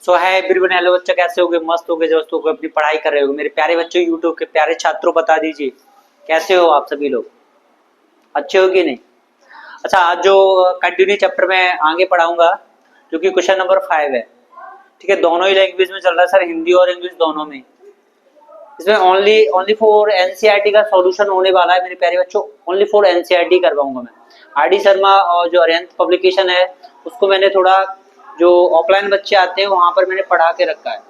सो है everyone, hello बच्चा, कैसे होगे? मस्त होगे दोस्तों को अपनी पढ़ाई कर रहे हो मेरे प्यारे बच्चों, यूट्यूब के प्यारे छात्रों, बता दीजिए कैसे हो आप सभी लोग, अच्छे हो कि नहीं? अच्छा, आज जो कंटिन्यू चैप्टर में आगे पढ़ाऊंगा जो कि क्वेश्चन नंबर 5 है, ठीक है, दोनों ही लैंग्वेज में चल रहा है सर, हिंदी और इंग्लिश दोनों में। इसमें ओनली ओनली फॉर एनसीईआरटी का सॉल्यूशन होने वाला है मेरे प्यारे बच्चों, ओनली फॉर एनसीईआरटी करवाऊंगा मैं। आरडी शर्मा और जो अरिहंत पब्लिकेशन है उसको मैंने थोड़ा, जो ऑफलाइन बच्चे आते हैं वहां पर मैंने पढ़ा के रखा है।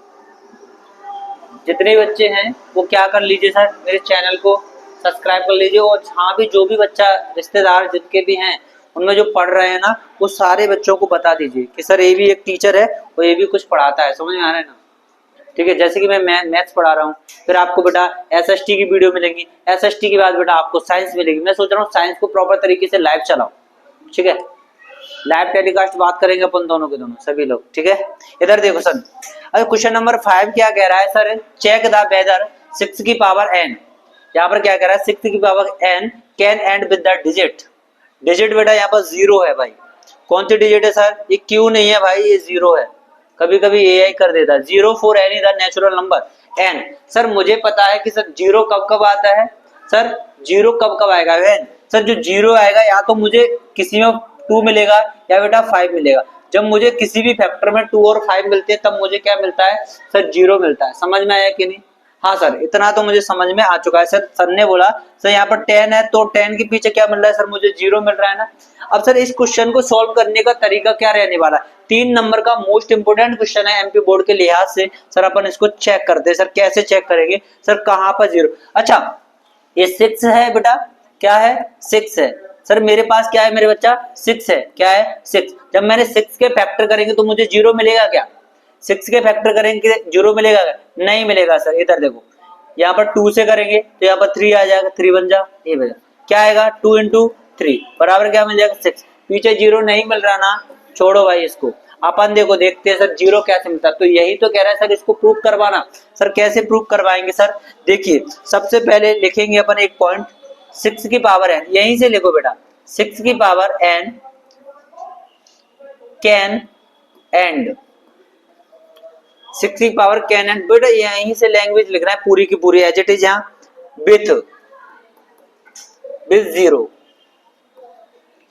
जितने बच्चे हैं वो क्या कर लीजिए सर, मेरे चैनल को सब्सक्राइब कर लीजिए, और जहाँ भी जो भी बच्चा रिश्तेदार जिनके भी हैं उनमें जो पढ़ रहे हैं ना, वो सारे बच्चों को बता दीजिए कि सर ये भी एक टीचर है और ये भी कुछ पढ़ाता है, समझ में आ रहा है ना? ठीक है, जैसे कि मैं मैथ्स पढ़ा रहा हूँ, फिर आपको बेटा एसएसटी की वीडियो मिलेंगी, एसएसटी के बाद बेटा आपको साइंस मिलेगी। मैं सोच रहा हूँ साइंस को प्रॉपर तरीके से लाइव चलाओ, ठीक है, लाइव टेलीकास्ट बात करेंगे अपन दोनों के दोनों सभी लोग, ठीक है। इधर देखो सर, अगर क्वेश्चन नंबर 5 क्या कह रहा है सर, चेक द वेदर 6 की पावर n, यहाँ पर क्या कह रहा है 6 की power n can and with the digit. Digit बेटा यहाँ पर 0 है भाई, कौन सी डिजिट है सर? ये क्यों नहीं है भाई, ये 0 है, कभी कभी एआई कर देता है। 0 for any the natural number n। Sir मुझे पता है कि सर 0 कब कब आता है, सर 0 कब कब आएगा n? सर जो 0 आएगा या तो मुझे किसी में 2 मिलेगा या बेटा 5 मिलेगा। जब मुझे किसी भी फैक्टर में 2 और 5 मिलते हैं तब मुझे क्या मिलता है सर, 0 मिलता है। समझ में आया कि नहीं? हाँ सर, इतना तो मुझे समझ में आ चुका है। सर ने बोला सर यहाँ पर 10 है तो 10 के पीछे क्या मिल रहा है सर, मुझे 0 मिल रहा है ना। अब सर इस क्वेश्चन को सॉल्व करने का तरीका क्या रहने वाला है? 3 नंबर का मोस्ट इंपोर्टेंट क्वेश्चन है एमपी बोर्ड के लिहाज से। सर अपन इसको चेक करते हैं, सर कैसे चेक करेंगे सर, कहाँ पर 0? अच्छा ये 6 है बेटा, क्या है 6 है सर, मेरे पास क्या है मेरे बच्चा 6 है, क्या है 6। जब मैंने 6 के फैक्टर करेंगे तो मुझे 0 मिलेगा क्या? 6 के फैक्टर करेंगे 0 मिलेगा क्या? नहीं मिलेगा सर। इधर देखो, यहाँ पर 2 से करेंगे तो यहाँ पर 3 आ जाएगा, 3 बन जा, ये बन क्या आएगा 2 इंटू 3 बराबर क्या मिल जाएगा 6। पीछे 0 नहीं मिल रहा ना, छोड़ो भाई इसको, अपन देखो देखते हैं सर 0 कैसे मिलता है। तो यही तो कह रहा है सर, इसको प्रूव करवाना। सर कैसे प्रूव करवाएंगे सर? देखिए सबसे पहले लिखेंगे अपन एक पॉइंट, 6 की पावर n, यहीं से लिखो बेटा 6 की पावर n कैन एंड, 6 की पावर कैन एंड, बेटा यहीं से लैंग्वेज लिखना है पूरी की पूरी एज इट इज, यहाँ विथ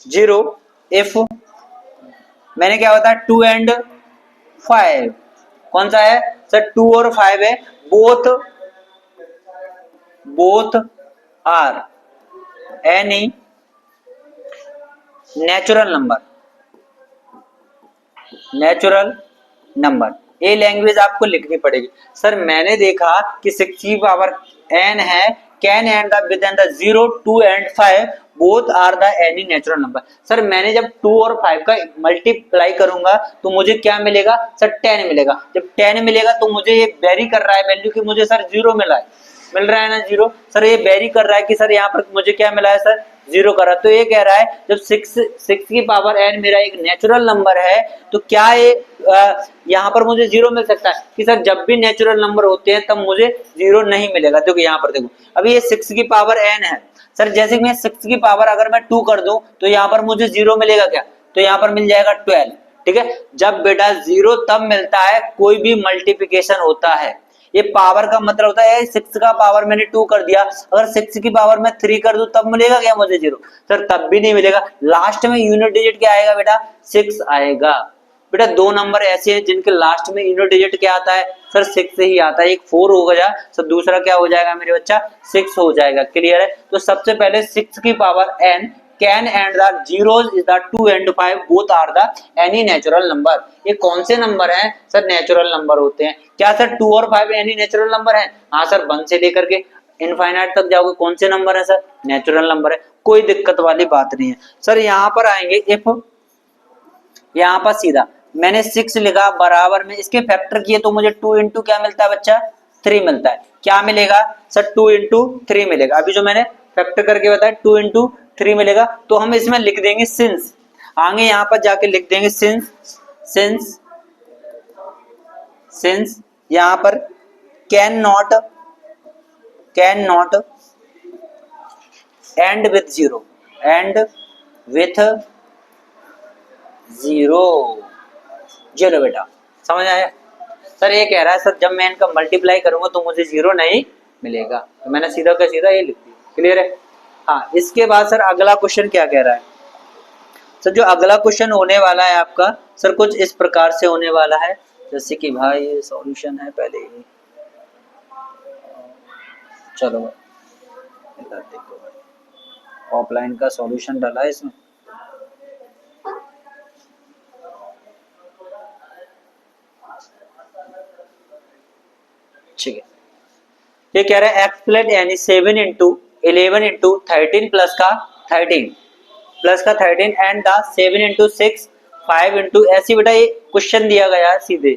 0 इफ, मैंने क्या बताया 2 एंड 5, कौन सा है सर 2 और 5 है, both are any natural number. ये लैंग्वेज आपको लिखनी पड़ेगी। सर मैंने देखा कि 6 की पावर n है, can and the with and the 0 2 and 5 both are the any natural number. Sir मैंने जब 2 और 5 का मल्टीप्लाई करूंगा तो मुझे क्या मिलेगा सर 10 मिलेगा। जब 10 मिलेगा तो मुझे ये वेरी कर रहा है वैल्यू कि मुझे सर 0 मिल रहा है ना 0। सर ये वेरी कर रहा है कि सर यहाँ पर मुझे क्या मिला है सर 0 कर रहा है। तो ये कह रहा है जब 6 की पावर n मेरा एक नेचुरल नंबर है तो क्या ये यहाँ पर मुझे 0 मिल सकता है कि सर जब भी नेचुरल नंबर होते हैं तब मुझे 0 नहीं मिलेगा। देखो यहाँ पर देखो, अभी ये 6 की पावर n है सर, जैसे मैं 6 की पावर अगर मैं 2 कर दूं तो यहाँ पर मुझे 0 मिलेगा क्या? तो यहाँ पर मिल जाएगा 12, ठीक है। जब बेटा 0 तब मिलता है कोई भी मल्टीप्लिकेशन होता है। ये पावर का मतलब होता है 6 का पावर मैंने 2 कर दिया, अगर 6 की पावर में 3 कर दूं तब मिलेगा क्या मुझे 0? सर तब भी नहीं मिलेगा। लास्ट में यूनिट डिजिट क्या आएगा बेटा 6 आएगा। बेटा 2 नंबर ऐसे हैं जिनके लास्ट में यूनिट डिजिट क्या आता है सर 6 से ही आता है। एक 4 हो गया सर, दूसरा क्या हो जाएगा मेरे बच्चा 6 हो जाएगा। क्लियर है? तो सबसे पहले 6 की power n can and the zeros is the 2 and 5 both are the any natural number. ये कौन से नंबर हैं सर? नेचुरल नंबर होते हैं। क्या सर 2 और 5 एनी नेचुरल नंबर हैं? हाँ सर, 1 से लेकर के इनफाइनाइट तक जाओगे कौन से नंबर है सर? नेचुरल नंबर है, कोई दिक्कत वाली बात नहीं है। सर यहाँ पर आएंगे इफ, यहाँ पर सीधा मैंने 6 लिखा बराबर में इसके फैक्टर किए तो मुझे 2 इंटू क्या मिलता है बच्चा 3 मिलता है। क्या मिलेगा सर 2 इंटू 3 मिलेगा। अभी जो मैंने फैक्टर करके बताया 2 इंटू 3 मिलेगा। तो हम इसमें लिख देंगे सिंस, आगे यहाँ पर जाके लिख देंगे सिंस यहाँ पर कैन नॉट एंड विथ 0 बेटा, समझ आया? सर ये कह रहा है सर जब मैं इनका मल्टीप्लाई करूंगा तो मुझे 0 नहीं मिलेगा, तो मैंने सीधा का सीधा ये लिख दिया। क्लियर है? हाँ, इसके बाद सर अगला क्वेश्चन क्या कह रहा है? सर जो अगला क्वेश्चन होने वाला है आपका सर कुछ इस प्रकार से होने वाला है, जैसे कि भाई ये सॉल्यूशन है पहले ही। चलो भाई देखो भाई, ऑफलाइन का सॉल्यूशन डाला है इसमें। ठीक है, ये कह रहा है एक्स प्लेट यानी 7 इंटू 11 इंटू 13 प्लस का 13 एंड द 7 इंटू 6 5 इंटू, ऐसी बेटा ये क्वेश्चन दिया गया है सीधे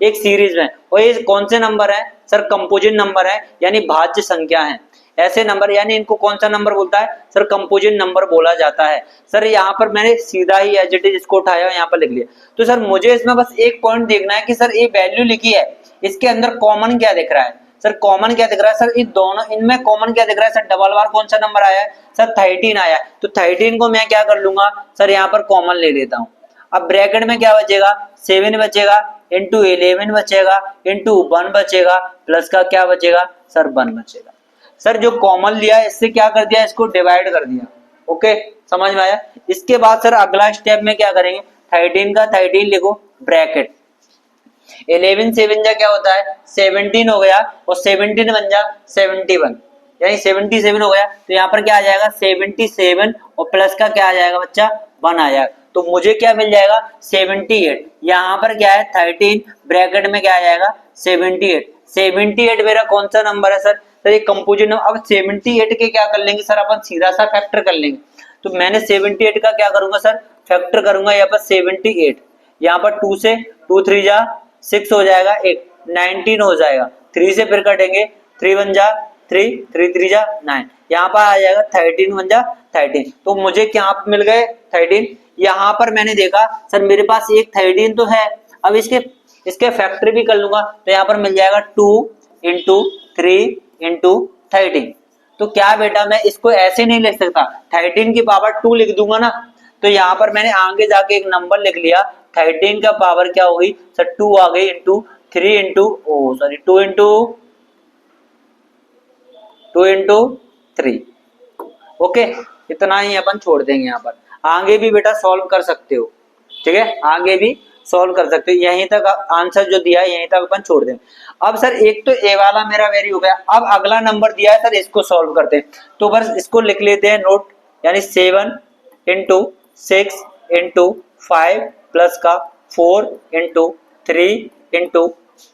एक सीरीज में, और ये कौन से नंबर है सर? कंपोजिट नंबर है, यानी भाज्य संख्या है। ऐसे नंबर यानी इनको कौन सा नंबर बोलता है सर? कंपोजिट नंबर बोला जाता है। सर यहाँ पर मैंने सीधा ही एज इट इज इसको उठाया यहाँ पर लिख लिया। तो सर मुझे इसमें बस एक पॉइंट देखना है कि सर ये वैल्यू लिखी है, इसके अंदर कॉमन क्या दिख रहा है? सर कॉमन क्या दिख रहा है सर? इन दोनों इनमें कॉमन क्या दिख रहा है सर? डबल बार कौन सा नंबर आया है सर? 13 आया है। तो 13 को मैं क्या कर लूंगा सर? यहाँ पर कॉमन ले लेता हूँ। अब ब्रैकेट में क्या बचेगा? 7 बचेगा इंटू 11 बचेगा इंटू 1 बचेगा प्लस का क्या बचेगा सर? 1 बचेगा। सर जो कॉमन लिया है इससे क्या कर दिया? इसको डिवाइड कर दिया। ओके, समझ में आया? इसके बाद सर अगला स्टेप में क्या करेंगे? 13 का 13 लिखो ब्रैकेट, 11 7 जा क्या होता है 17 हो गया, और 17 बन जा 71 यानी 77 हो गया। तो यहाँ पर क्या आ जाएगा 77 और प्लस का क्या आ जाएगा बच्चा? 1 आ जाएगा। तो मुझे क्या मिल जाएगा 78। यहाँ पर क्या है 13 ब्रैकेट में क्या आ जाएगा 78। 78 मेरा कौन सा नंबर है सर? सर ये कंपोजिट नंबर। अब 78 के क्या कर लेंगे सर? अपन सीधा सा फैक्टर कर लेंगे। तो मैंने 78 का क्या करूंगा सर? फैक्टर करूंगा यहाँ पर 78। यहाँ पर 2 से 2 3 जा 6 हो जाएगा, 1 19 हो जाएगा। 3 से फिर कटेंगे, 3 1 जा 3 3 3 जा 9, यहाँ पर आ जाएगा 13 1 जा 13। तो मुझे क्या मिल गए 13। यहाँ पर मैंने देखा सर मेरे पास एक 13 तो है, अब इसके फैक्टर भी कर लूंगा। तो यहाँ पर मिल जाएगा 2 इंटू 3 इंटू 13। तो क्या बेटा मैं इसको ऐसे नहीं लिख सकता, 13 की पावर 2 लिख दूंगा ना। तो यहाँ पर मैंने आगे जाके एक नंबर लिख लिया, 13 का पावर क्या होगी सर? 2 आ गई इंटू 3 इंटू 2 इंटू 3। ओके, इतना ही अपन छोड़ देंगे। यहाँ पर आगे भी बेटा सॉल्व कर सकते हो, ठीक है, आगे भी सॉल्व कर सकते हो। यहीं तक आंसर जो दिया है यहीं तक अपन छोड़ देंगे। अब सर एक तो ए वाला मेरा वेरी हो गया, अब अगला नंबर दिया है सर इसको सॉल्व करते हैं। तो बस इसको लिख लेते हैं नोट, यानी 7 इंटू 6 इंटू 5 प्लस का 4 इंटू 3 इंटू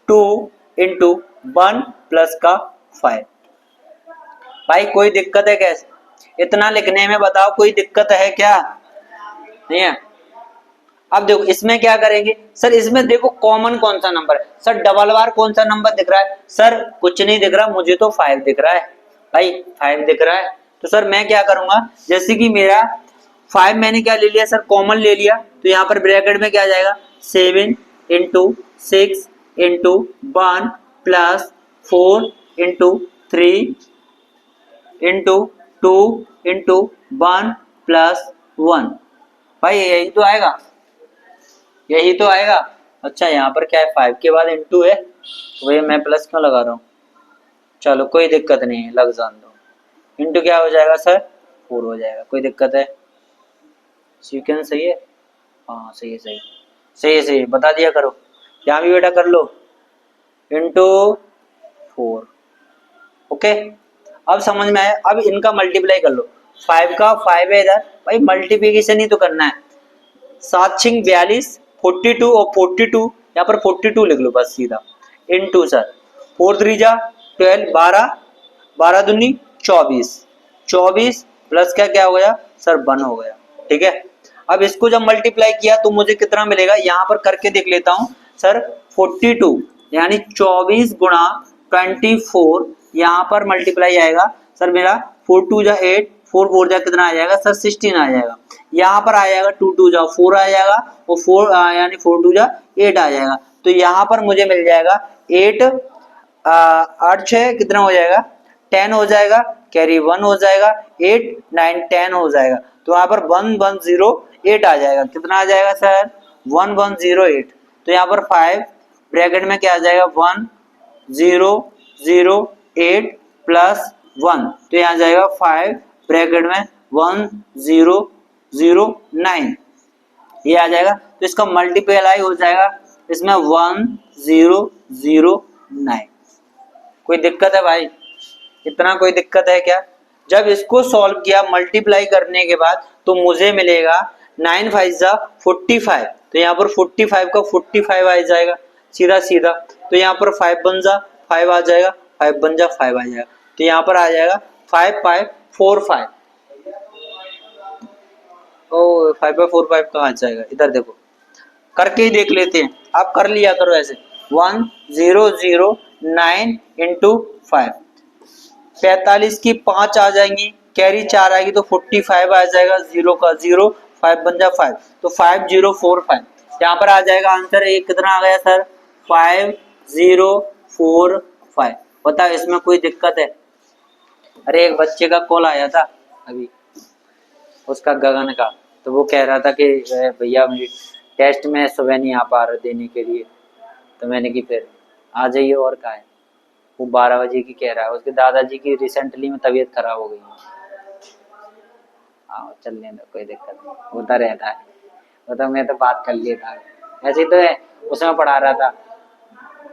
2 इंटू 1 प्लस का 5। भाई कोई दिक्कत है कैसे? इतना लिखने में बताओ कोई दिक्कत है क्या? नहीं है। अब देखो इसमें क्या करेंगे सर? इसमें देखो कॉमन कौन सा नंबर है सर? डबल बार कौन सा नंबर दिख रहा है सर? कुछ नहीं दिख रहा, मुझे तो 5 दिख रहा है भाई, 5 दिख रहा है। तो सर मैं क्या करूंगा, जैसे कि मेरा 5 मैंने क्या ले लिया सर? कॉमन ले लिया। तो यहाँ पर ब्रैकेट में क्या आ जाएगा 7 into 6 into 1 plus 4 into 3 into 2 into 1 plus 1। भाई यही तो आएगा, यही तो आएगा। अच्छा यहाँ पर क्या है 5 के बाद इंटू है, तो भाई मैं प्लस क्यों लगा रहा हूँ? चलो कोई दिक्कत नहीं है, लग जान दो। इंटू क्या हो जाएगा सर? 4 हो जाएगा। कोई दिक्कत है? सीक्वेंस सही है? हाँ सही है, सही है, बता दिया करो। यहाँ भी बेटा कर लो इंटू 4। ओके, अब समझ में आया। अब इनका मल्टीप्लाई कर लो, 5 का 5 है इधर, भाई मल्टीप्लीकेशन ही तो करना है। 7 6 42 42 और 42 यहाँ पर 42 लिख लो बस सीधा इंटू सर 4 3 जा 12 12 12 दूनी 24 24 प्लस क्या हो गया सर? 1 हो गया। ठीक है, अब इसको जब मल्टीप्लाई किया तो मुझे कितना मिलेगा? यहाँ पर करके देख लेता हूँ सर। 42 यानी 24 गुणा 24, यहाँ पर मल्टीप्लाई आएगा सर मेरा 4 2 जा 8 4 4 जा कितना आ जाएगा सर? 16 आ जाएगा। यहाँ पर आ जाएगा 2 2 जा 4 आ जाएगा, और 4 यानी 4 2 जा 8 आ जाएगा। तो यहाँ पर मुझे मिल जाएगा 8 8 6 कितना हो जाएगा? 10 हो जाएगा, कैरी 1 हो जाएगा, 8 9 10 हो जाएगा। तो यहाँ पर 1108 आ जाएगा। कितना आ जाएगा सर? 1108। तो यहाँ पर 5 ब्रैकेट में क्या आ जाएगा 1008 प्लस 1, तो यहाँ जाएगा 5 ब्रैकेट में 1009, ये आ जाएगा। तो इसका मल्टीप्लाई हो जाएगा इसमें 1009। कोई दिक्कत है भाई? इतना कोई दिक्कत है क्या? जब इसको सॉल्व किया मल्टीप्लाई करने के बाद तो मुझे मिलेगा 9 5 जा 45, तो यहाँ पर 45 का 45 आ जाएगा सीधा सीधा, तो यहाँ पर 5 बन जा 5 आ जाएगा, 5 बन जा 5 आ जाएगा, तो यहाँ पर आ जाएगा 5545। ओ 5545 कहाँ जाएगा? इधर देखो, करके ही देख लेते हैं, आप कर लिया करो ऐसे। 1009 इंटू 5, 45 की 5 आ जाएंगी, कैरी 4 आएगी तो 45 आ जाएगा, 0 का 0, 5 बन जा 5, तो 5045। यहाँ पर आ जाएगा आंसर, ये कितना आ गया सर? 5045। बताओ इसमें कोई दिक्कत है? अरे एक बच्चे का कॉल आया था अभी, उसका गगन का, तो वो कह रहा था कि भैया मुझे टेस्ट में सुबह नहीं आ पा रहा देने के लिए, तो मैंने कि फिर आ जाइए, और क्या है। वो 12 बजे की कह रहा है, उसके दादाजी की रिसेंटली में तबीयत खराब हो गई है। आओ चलने दो, कोई दिक्कत नहीं, होता रहता है। तो मैं तो बात कर लेता है, ऐसे ही तो है, उसमें पढ़ा रहा था।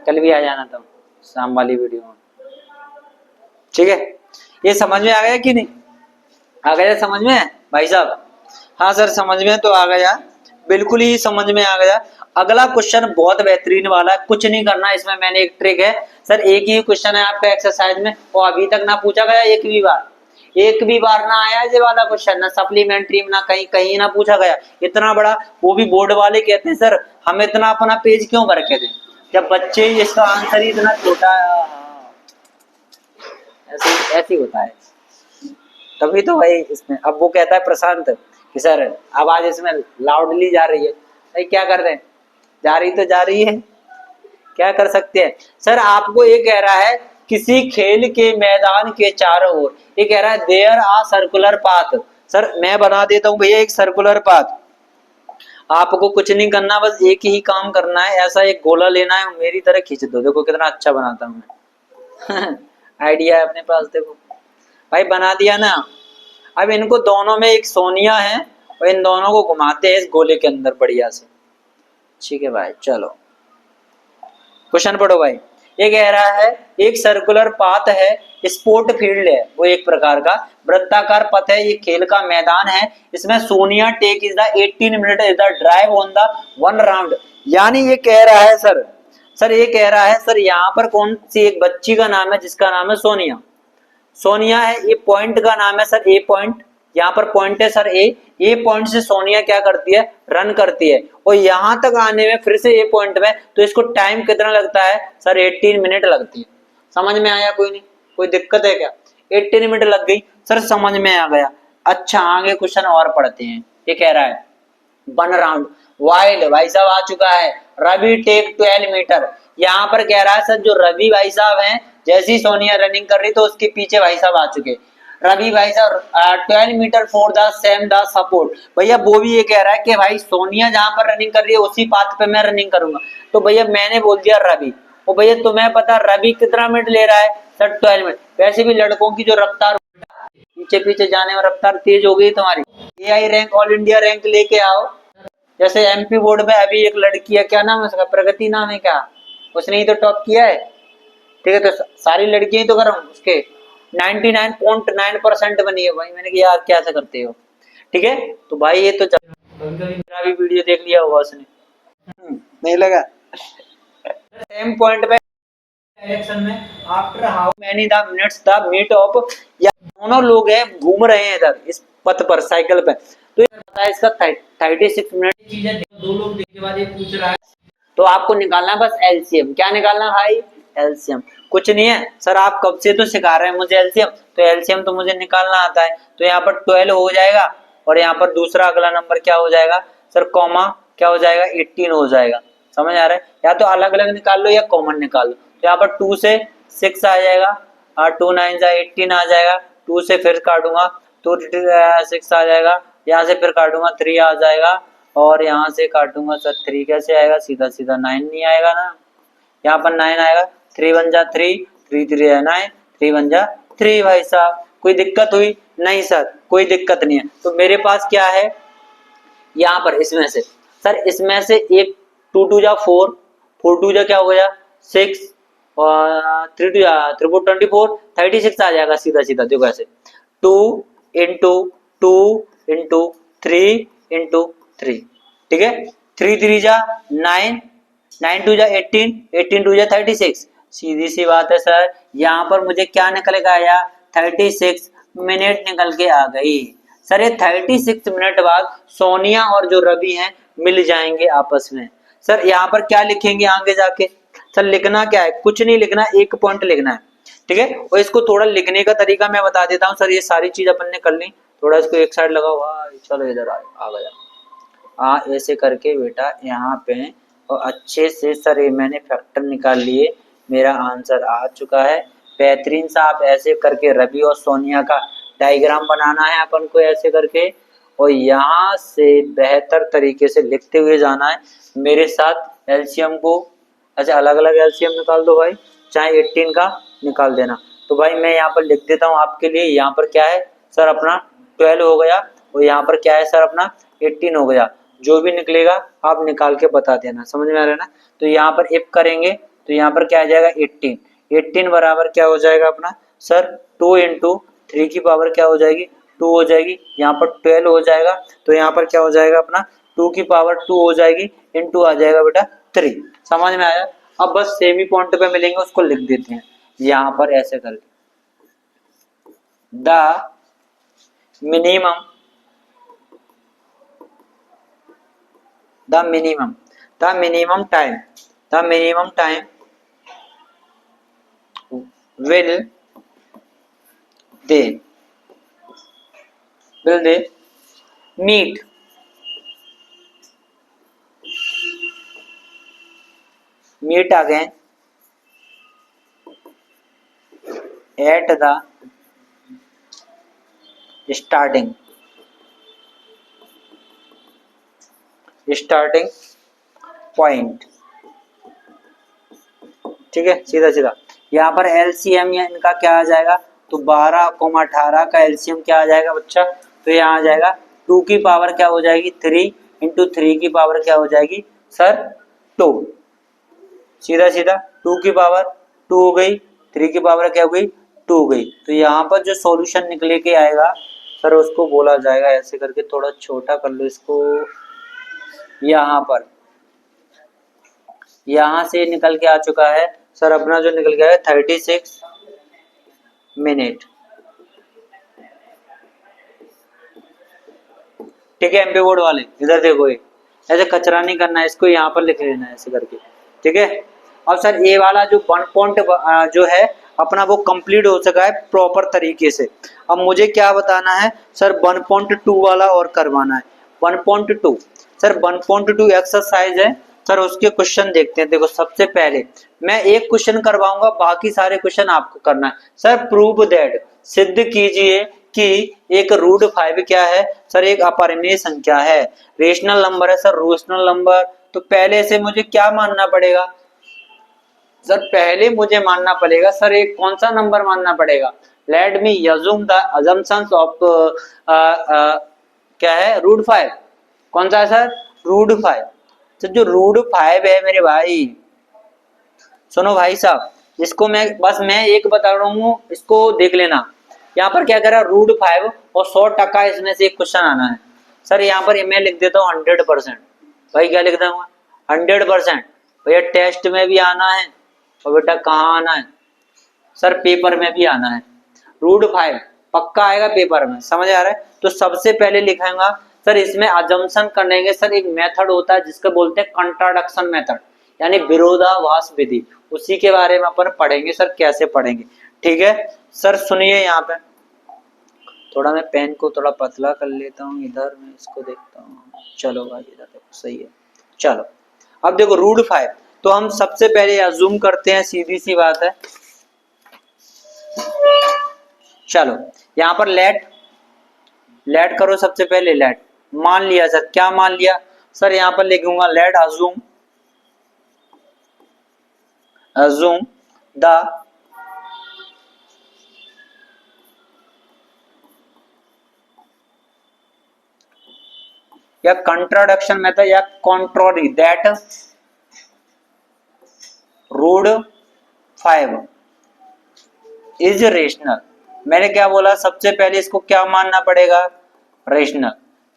कल भी आ जाना तुम शाम वाली वीडियो में, ठीक है? ये समझ में आ गया कि नहीं आ गया? समझ में भाई साहब? हाँ सर समझ में तो आ गया, बिल्कुल ही समझ में आ गया। अगला क्वेश्चन बहुत बेहतरीन वाला है, कुछ नहीं करना इसमें, मैंने एक ट्रिक है सर, एक ही क्वेश्चन है आपका एक्सरसाइज में, और अभी तक ना पूछा गया एक भी बार ना आया ये वाला क्वेश्चन, ना सप्लीमेंट्री में, ना कहीं कहीं ना पूछा गया। इतना बड़ा, वो भी बोर्ड वाले कहते हैं सर हम इतना अपना पेज क्यों भर के दें, जब बच्चे इसका आंसर ही इतना छोटा है। ऐसे होता है, तभी तो भाई इसमें। अब वो कहता है प्रशांत कि सर आवाज इसमें लाउडली जा रही है, भाई क्या कर रहे हैं, जा रही तो जा रही है, क्या कर सकते हैं। सर आपको ये कह रहा है किसी खेल के मैदान के चारों ओर, ये कह रहा है there a circular path. Sir मैं बना देता हूं भैया एक सर्कुलर पाथ, आपको कुछ नहीं करना, बस एक ही काम करना है, ऐसा एक गोला लेना है, मेरी तरह खींच दो। देखो कितना अच्छा बनाता हूं मैं आइडिया है अपने पास, देखो भाई बना दिया ना। अब इनको दोनों में एक सोनिया है, और इन दोनों को घुमाते हैं इस गोले के अंदर बढ़िया से, ठीक है भाई। चलो क्वेश्चन पढ़ो भाई। ये कह रहा है एक सर्कुलर पाथ है, स्पोर्ट फील्ड है वो एक प्रकार का, वृत्ताकार पथ है, ये खेल का मैदान है, इसमें Sonia take is the 18 minute is the drive on the one round. यानी ये कह रहा है सर ये कह रहा है सर, यहाँ पर कौन सी एक बच्ची का नाम है जिसका नाम है सोनिया। सोनिया है, ये पॉइंट का नाम है सर ए पॉइंट, यहाँ पर पॉइंट है सर ए पॉइंट से सोनिया क्या करती है, रन करती है, और यहाँ तक आने में फिर से ए पॉइंट में, तो इसको टाइम कितना लगता है सर? 18 मिनट लगती है। समझ में आया? कोई नहीं, कोई दिक्कत है क्या? 18 मिनट लग गई सर, समझ में आ गया। अच्छा आगे क्वेश्चन और पढ़ते हैं। ये कह रहा है वन राउंड वाइल्ड, भाई साहब आ चुका है, रवि टेक 12 मीटर। यहाँ पर कह रहा है सर जो रवि भाई साहब हैं, जैसी सोनिया रनिंग कर रही तो उसके पीछे भाई साहब आ चुके, रवि भाई साहब 12 metre for the same the support. भैया वो भी ये कह रहा है कि भाई सोनिया जहां पर रनिंग कर रही है उसी पाथ पे मैं रनिंग करूंगा, तो भैया मैंने बोल दिया रवि। ओ भैया तुम्हें पता रवि कितना मिनट ले रहा है सर? 12 मिनट। वैसे भी लड़कों की जो रफ्तार पीछे पीछे जाने में रफ्तार तेज हो गई तुम्हारी, AI rank all India rank लेके आओ। जैसे एमपी बोर्ड में अभी एक लड़की है, क्या नाम है उसका, प्रगति नाम है क्या, उसने ही तो टॉप किया है, ठीक है? तो सारी लड़कियां तो कर उसके 99.9% बनी है भाई। मैंने कहा यार क्या ऐसा करते हो, ठीक है? तो भाई ये तो मेरा भी वीडियो देख लिया होगा उसने, नहीं लगा? सेम पॉइंट पे डायरेक्शन में after how many the minutes the meet of, या दोनों लोग हैं घूम रहे हैं इधर इस पथ पर साइकिल पे, तो ये पता है इसका 36 मिनट चीजें दो लोग देखने के बाद ये पूछ रहा है, तो आपको निकालना है बस एलसीएम। क्या निकालना भाई? एलसीएम। कुछ नहीं है सर, आप कब से तो सिखा रहे हैं मुझे एलसीएम, तो एलसीएम तो मुझे निकालना आता है। तो यहाँ पर 12 हो जाएगा, और यहाँ पर दूसरा अगला नंबर क्या हो जाएगा सर? कॉमा क्या हो जाएगा? 18 हो जाएगा। समझ आ रहा है? या तो अलग अलग निकाल लो या कॉमन निकाल लो। तो यहाँ पर 2 से 6 आ जाएगा, और 2 9 जा 18 आ जाएगा, 2 से फिर काटूंगा तो 6 आ जाएगा, यहाँ से फिर काटूंगा 3 आ जाएगा, और यहाँ से काटूंगा सर 3 कैसे आएगा? सीधा सीधा 9 नहीं आएगा ना, यहाँ पर 9 आएगा, 3 1 जा 3, 3 3 जा 9, 3 1 जा 3 भाई साहब। कोई दिक्कत हुई? नहीं सर, कोई दिक्कत नहीं है। तो मेरे पास क्या है यहाँ पर, इसमें से सर, इसमें से एक 2 2 जा 4, 4 2 जा क्या हो गया 6, और 3 2 जा 3 4 24, 36 आ जाएगा सीधा सीधा। देखो ऐसे 2 इंटू 2 इंटू 3 इंटू 3, ठीक है। 3 3 जा 9, 9 2 जा 18, 18 2 जा 36। सीधी सी बात है सर, यहाँ पर मुझे क्या निकल के आया 36 मिनट निकल के आ गई। सर ये 36 मिनट बाद सोनिया और जो रवि हैं मिल जाएंगे आपस में। सर यहाँ पर क्या लिखेंगे आगे जाके? सर लिखना क्या है, कुछ नहीं लिखना, एक पॉइंट लिखना है, ठीक है। और इसको थोड़ा लिखने का तरीका मैं बता देता हूँ। सर ये सारी चीज अपन ने कर ली, थोड़ा इसको एक साइड लगाओ, चलो इधर आ गया। ऐसे करके बेटा यहाँ पे, और अच्छे से सर ये मैंने फैक्टर निकाल लिए, मेरा आंसर आ चुका है। बेहतरीन सा आप ऐसे करके रवि और सोनिया का डायग्राम बनाना है अपन को ऐसे करके, और यहाँ से बेहतर तरीके से लिखते हुए जाना है मेरे साथ। एलसीएम को अच्छा अलग अलग एलसीएम निकाल दो भाई, चाहे 18 का निकाल देना। तो भाई मैं यहाँ पर लिख देता हूँ आपके लिए, यहाँ पर क्या है सर अपना 12 हो गया, और यहाँ पर क्या है सर अपना 18 हो गया। जो भी निकलेगा आप निकाल के बता देना, समझ में आ रहा है ना। तो यहाँ पर इफ करेंगे तो यहाँ पर क्या आ जाएगा 18, 18 बराबर क्या हो जाएगा अपना सर 2 इंटू 3 की पावर क्या हो जाएगी 2 हो जाएगी। यहाँ पर 12 हो जाएगा, तो यहाँ पर क्या हो जाएगा अपना 2 की पावर 2 हो जाएगी, इंटू आ जाएगा बेटा 3। समझ में आया? अब बस सेमी पॉइंट पे मिलेंगे, उसको लिख देते हैं यहाँ पर ऐसे करके, the minimum time will they meet again at the starting point, ठीक है। सीधा सीधा यहाँ पर एलसीएम या इनका क्या आ जाएगा, तो 12 18 का एलसीएम क्या आ जाएगा बच्चा, तो यहाँ आ जाएगा 2 की पावर क्या हो जाएगी 3, इंटू 3 की पावर क्या हो जाएगी सर 2। सीधा सीधा 2 की पावर 2 हो गई, 3 की पावर क्या हो गई 2 हो गई। तो यहाँ पर जो सॉल्यूशन निकले के आएगा सर उसको बोला जाएगा ऐसे करके, थोड़ा छोटा कर लो इसको, यहाँ पर यहाँ से निकल के आ चुका है सर अपना जो निकल गया है 36 मिनट, ठीक है। एमपी बोर्ड वाले इधर देखो, ये ऐसे कचरा नहीं करना है, इसको यहाँ पर लिख लेना है ऐसे करके, ठीक है। अब सर ये वाला जो 1 पॉइंट जो है अपना वो कंप्लीट हो चुका है प्रॉपर तरीके से। अब मुझे क्या बताना है सर 1.2 वाला और करवाना है। 1.2 सर 1.2 एक्सरसाइज है सर, उसके क्वेश्चन देखते हैं। देखो सबसे पहले मैं एक क्वेश्चन करवाऊंगा, बाकी सारे क्वेश्चन आपको करना है। सर प्रूव दैट, सिद्ध कीजिए कि एक रूट 5 क्या है सर, एक अपरिमेय संख्या है, रेशनल नंबर है सर, रेशनल नंबर। तो पहले से मुझे क्या मानना पड़ेगा सर, पहले मुझे मानना पड़ेगा सर एक कौन सा नंबर मानना पड़ेगा, let me assume the assumptions of क्या है रूट 5, कौन सा है सर रूट 5। तो जो रूट 5 है मेरे भाई, सुनो भाई साहब, इसको मैं एक बता रहा हूँ, इसको देख लेना। यहाँ पर क्या करा रूट 5 और 100% इसमें से एक क्वेश्चन आना है सर। यहाँ पर मैं लिख देता हूँ 100%, भाई क्या लिख दूंगा 100%। भैया टेस्ट में भी आना है, और बेटा कहाँ आना है सर पेपर में भी आना है। रूट 5 पक्का आएगा पेपर में, समझ आ रहा है। तो सबसे पहले लिखाऊंगा सर, इसमें अजम्पशन करने के सर एक मेथड होता है जिसको बोलते हैं कंट्राडिक्शन मेथड, यानी विरोधाभास विधि। उसी के बारे में अपन पढ़ेंगे सर, कैसे पढ़ेंगे, ठीक है। सर सुनिए, यहाँ पे थोड़ा मैं पेन को थोड़ा पतला कर लेता हूँ, इधर मैं इसको देखता हूँ, चलो भाई इधर देखो सही है। चलो अब देखो रूट 5, तो हम सबसे पहले अज्यूम करते हैं, सीधी सी बात है। चलो यहाँ पर लेट करो, सबसे पहले लेट मान लिया सर, क्या मान लिया सर, यहाँ पर लिखूंगा लेट अज्यूम assume the या कंट्राडिक्शन मेथड या कॉन्ट्रोरी दैट रूट 5 इज रेशनल। मैंने क्या बोला, सबसे पहले इसको क्या मानना पड़ेगा, रेशनल।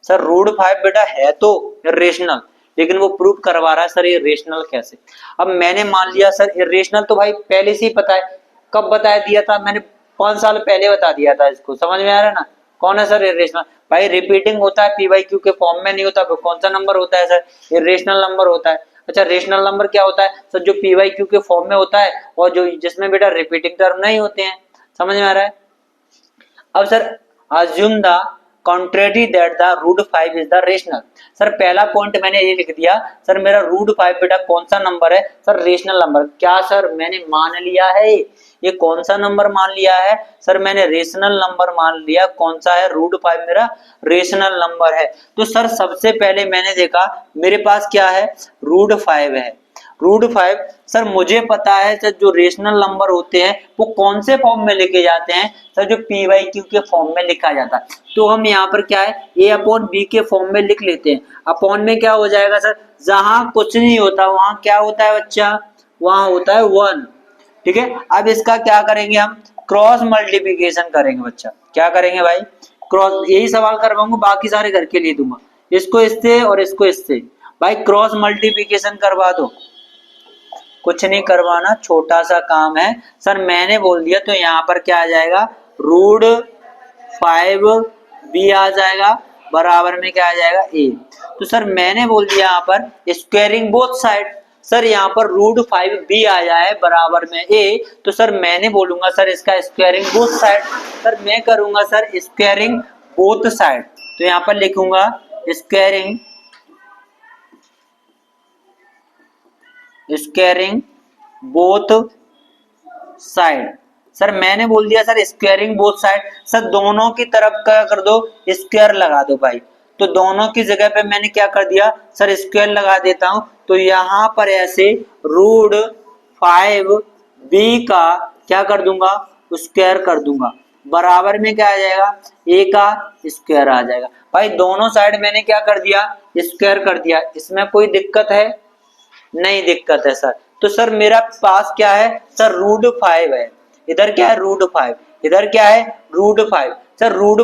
सर रूट 5 बेटा है तो रेशनल, लेकिन वो प्रूव करवा रहा है सर ये रेशनल कैसे। अब मैंने मान लिया सर इरेशनल, तो भाई पहले से ही पता है, कब बताया दिया था मैंने, 5 साल पहले बता दिया था इसको, समझ में आ रहा है ना। कौन है सर इरेशनल, भाई रिपीटिंग होता है पीवाईक्यू के फॉर्म में नहीं होता, तो कौन सा नंबर होता है सर, इरेशनल नंबर होता है। अच्छा रेशनल नंबर क्या होता है सर, जो पीवाईक्यू के फॉर्म में होता है और जो जिसमें बेटा रिपीटिंग टर्म नहीं होते हैं, समझ में आ रहा है। अब sir assume the contrary that the root 5 is the rational। Sir पहला पॉइंट मैंने ये लिख दिया, सर मेरा रूट 5 बेटा कौन सा नंबर है, सर रेशनल नंबर। क्या सर मैंने मान लिया है, ये कौन सा नंबर मान लिया है, सर मैंने रेशनल नंबर मान लिया। कौन सा है, रूट 5 मेरा रेशनल नंबर है। तो सर सबसे पहले मैंने देखा मेरे पास क्या है, रूट 5 है। रूट 5 सर मुझे पता है सर जो रेशनल नंबर होते हैं वो कौन से फॉर्म में लिखे जाते हैं, सर जो पी वाई क्यू के फॉर्म में लिखा जाता है। तो हम यहाँ पर क्या है, ए अपॉन बी के फॉर्म में लिख लेते हैं। अपॉन में क्या हो जाएगा सर, जहां कुछ नहीं होता वहां क्या होता है बच्चा, वहां होता है 1। ठीक है, अब इसका क्या करेंगे हम, क्रॉस मल्टीप्लीकेशन करेंगे बच्चा। क्या करेंगे भाई, क्रॉस, यही सवाल करवाऊंगा, बाकी सारे घर के लिए दूंगा। इसको इससे और इसको इससे, भाई क्रॉस मल्टीप्लीकेशन करवा दो। कुछ नहीं करवाना, छोटा सा काम है सर, मैंने बोल दिया तो यहाँ पर क्या आ जाएगा, रूट 5 बी आ जाएगा, बराबर में क्या आ जाएगा ए। तो सर मैंने बोल दिया यहाँ पर स्क्वायरिंग बोथ साइड, सर यहाँ पर रूट 5 बी आ जाए बराबर में ए, तो सर मैंने बोलूंगा सर इसका स्क्वायरिंग बोथ साइड। सर मैं करूंगा सर स्क्वायरिंग बोथ साइड, तो यहाँ पर लिखूंगा squaring squaring both side. Sir मैंने बोल दिया sir squaring both side, sir दोनों की तरफ क्या कर दो, स्क्वायर लगा दो भाई। तो दोनों की जगह पे मैंने क्या कर दिया सर, स्क्वायर लगा देता हूं। तो यहाँ पर ऐसे रूट 5 बी का क्या कर दूंगा, स्क्वायर कर दूंगा, बराबर में क्या आ जाएगा, ए का स्क्वायर आ जाएगा। भाई दोनों साइड मैंने क्या कर दिया, स्क्वायर कर दिया। इसमें कोई दिक्कत है, नहीं दिक्कत है सर। तो सर मेरा पास क्या है सर, रूट 5 है, इधर क्या है रूट 5, इधर क्या है रूट 5। सर रूट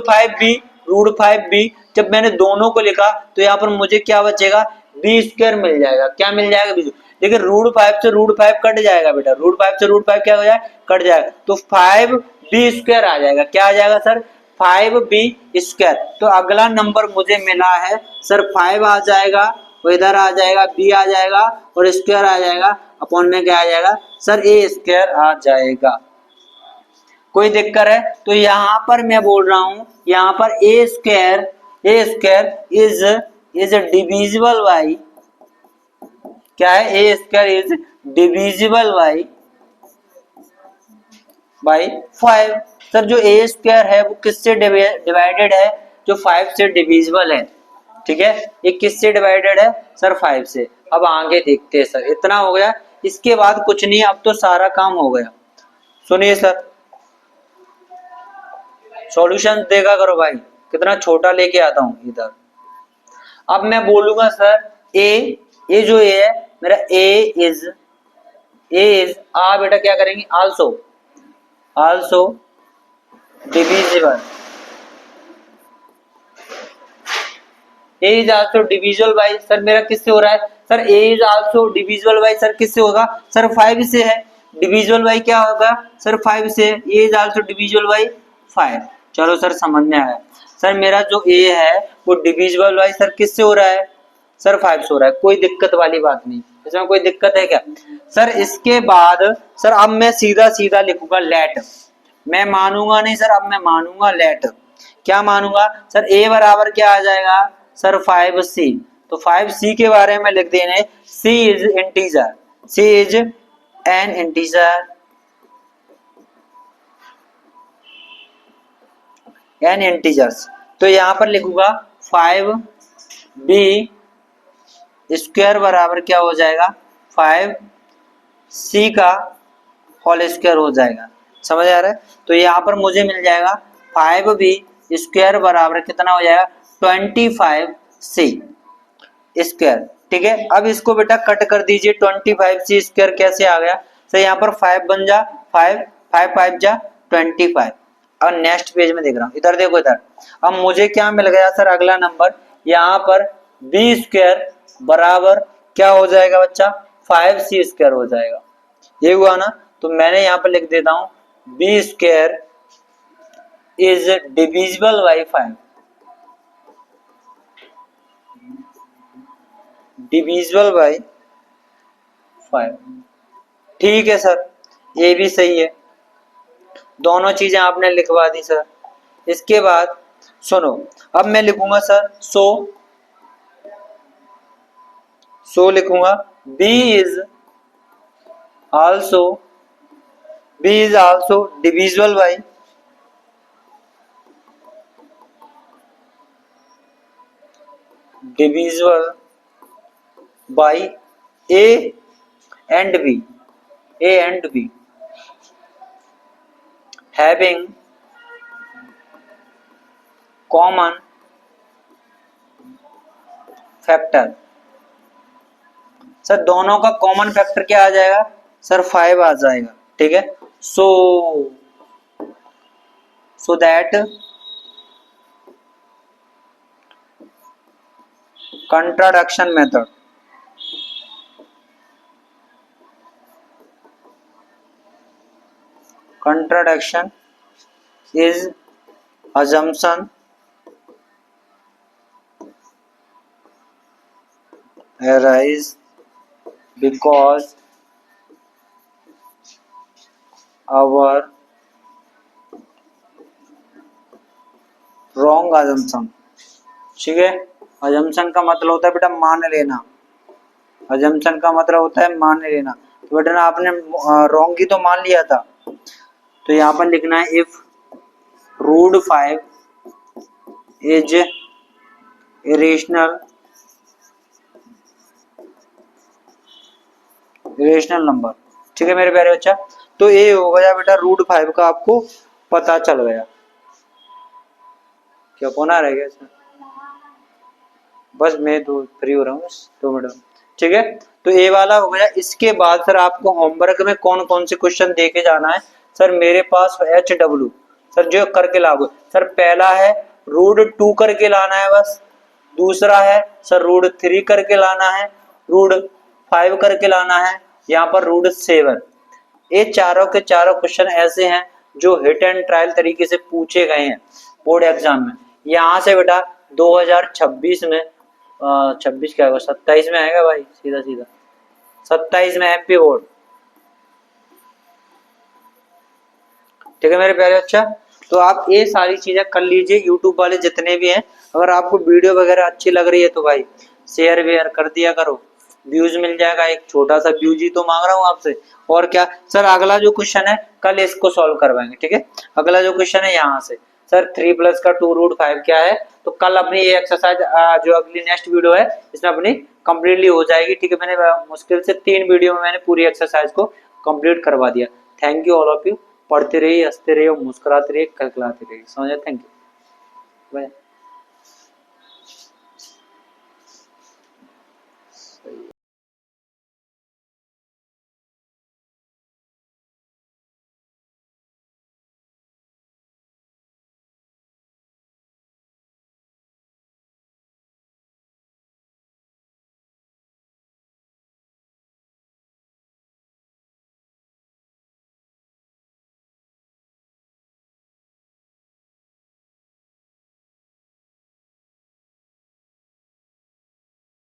5 बी जब मैंने दोनों को लिखा तो यहाँ पर मुझे क्या बचेगा, बी स्क्वायर मिल जाएगा। क्या मिल जाएगा, बी। लेकिन रूट 5 से रूट 5 कट जाएगा बेटा, रूट 5 से रूट 5 क्या हो जाएगा, कट जाएगा। तो 5 बी स्क्वायर आ जाएगा। क्या आ जाएगा सर, 5 बी स्क्वायर। तो अगला नंबर मुझे मिला है सर 5 आ जाएगा, वो इधर आ जाएगा, बी आ जाएगा और स्क्वायर आ जाएगा, अपॉन में क्या आ जाएगा सर, ए स्क्वायर आ जाएगा। कोई दिक्कत है, तो यहाँ पर मैं बोल रहा हूं, यहाँ पर a square is divisible by, क्या है, a square is divisible by 5। Sir जो ए स्क्वायर है वो किससे डिवाइडेड है, जो 5 से डिविजिबल है। ठीक है, ये किससे डिवाइडेड है सर, 5 से। अब आगे देखते हैं सर, इतना हो गया, इसके बाद कुछ नहीं, अब तो सारा काम हो गया। सुनिए सर, सॉल्यूशन देखा करो भाई, कितना छोटा लेके आता हूं इधर। अब मैं बोलूंगा सर ए जो ए है मेरा, ए इज आ बेटा क्या करेंगे, also divisible, A is also divisible by, sir मेरा किससे हो रहा है sir, A is also divisible by, sir किससे होगा सर, 5 से है। डिविजिबल बाई क्या होगा सर, 5 से। ए इज आल्सो डिविजिबल बाई 5। चलो सर समझ में आया। सर मेरा जो ए है वो डिविजिबल बाई सर किससे हो रहा है सर, 5 से हो रहा है। कोई दिक्कत वाली बात नहीं, इसमें कोई दिक्कत है क्या सर। इसके बाद सर अब मैं सीधा सीधा लिखूंगा लेट, मैं मानूंगा नहीं सर, अब मैं मानूंगा लेट। क्या मानूंगा सर, ए बराबर क्या आ जाएगा सर, 5c। तो 5c के बारे में लिख देने, c is integer, c is an integer, an integers. तो यहां पर लिखूंगा 5b स्क्वायर बराबर क्या हो जाएगा, 5 सी का होल स्क्वायर हो जाएगा। समझ आ रहा है? तो यहाँ पर मुझे मिल जाएगा 5b स्क्वायर बराबर कितना हो जाएगा 25c स्क्वायर। ठीक है, अब इसको बेटा कट कर दीजिए। 25c स्क्वायर कैसे आ गया सर? यहाँ पर 5 बन जा 5, 5 5 जा 25। अब नेक्स्ट पेज में देख रहा हूँ, इधर देखो इधर। अब मुझे क्या मिल गया सर? अगला नंबर यहाँ पर बी स्क्वायर बराबर क्या हो जाएगा बच्चा? 5c स्क्वायर हो जाएगा। ये हुआ ना? तो मैंने यहाँ पर लिख देता हूँ b square is divisible by 5, divisible by 5। ठीक है सर, ये भी सही है। दोनों चीजें आपने लिखवा दी सर। इसके बाद सुनो, अब मैं लिखूंगा सर सो लिखूंगा b is also divisible by a and b having common factor. Sir दोनों का कॉमन फैक्टर क्या आ जाएगा सर? 5 आ जाएगा। ठीक है, so that contradiction method is assumption arise because our wrong assumption। ठीक है, assumption का मतलब होता है बेटा मान लेना। assumption का मतलब होता है मान लेना। तो बेटा ना आपने wrong ही तो मान लिया था। तो यहाँ पर लिखना है if root 5 is irrational number. ठीक है मेरे प्यारे बच्चा, तो ये हो गया बेटा रूट 5 का आपको पता चल गया। क्या कोना रह गया इसमें? बस मैं तो फ्री हो रहा हूँ, बस 2 मिनट। ठीक है, तो ये वाला हो गया। इसके बाद सर आपको होमवर्क में कौन कौन से क्वेश्चन देके जाना है सर? मेरे पास HW सर जो करके लागू। सर पहला है रूट 2 करके लाना है बस। दूसरा है सर रूट 3 करके लाना है। रूट 5 करके लाना है। यहाँ पर रूट 7। ये चारों के चारों क्वेश्चन ऐसे हैं जो हिट एंड ट्रायल तरीके से पूछे गए हैं बोर्ड एग्जाम में। यहाँ से बेटा 2026 में 26 क्या होगा 27 में आएगा भाई, सीधा सीधा 27 में MP बोर्ड। ठीक है मेरे प्यारे बच्चा, तो आप ये सारी चीजें कर लीजिए। यूट्यूब वाले जितने भी हैं, अगर आपको वीडियो वगैरह अच्छी लग रही है तो भाई शेयर वेयर कर दिया करो, व्यूज मिल जाएगा। एक छोटा सा व्यूज ही तो मांग रहा हूँ आपसे, और क्या। सर अगला जो क्वेश्चन है कल इसको सॉल्व करवाएंगे। ठीक है, अगला जो क्वेश्चन है यहाँ से सर 3 प्लस का 2 रूट 5 क्या है, तो कल अपनी ये एक्सरसाइज जो अगली नेक्स्ट वीडियो है इसमें अपनी कंप्लीटली हो जाएगी। ठीक है, मैंने मुश्किल से 3 वीडियो में मैंने पूरी एक्सरसाइज को कंप्लीट करवा दिया। Thank you all of you. पढ़ते रहिए, हंसते रहिए, मुस्कुराते रहिए, कलकलाते रहिए। समझे? Thank you, bye.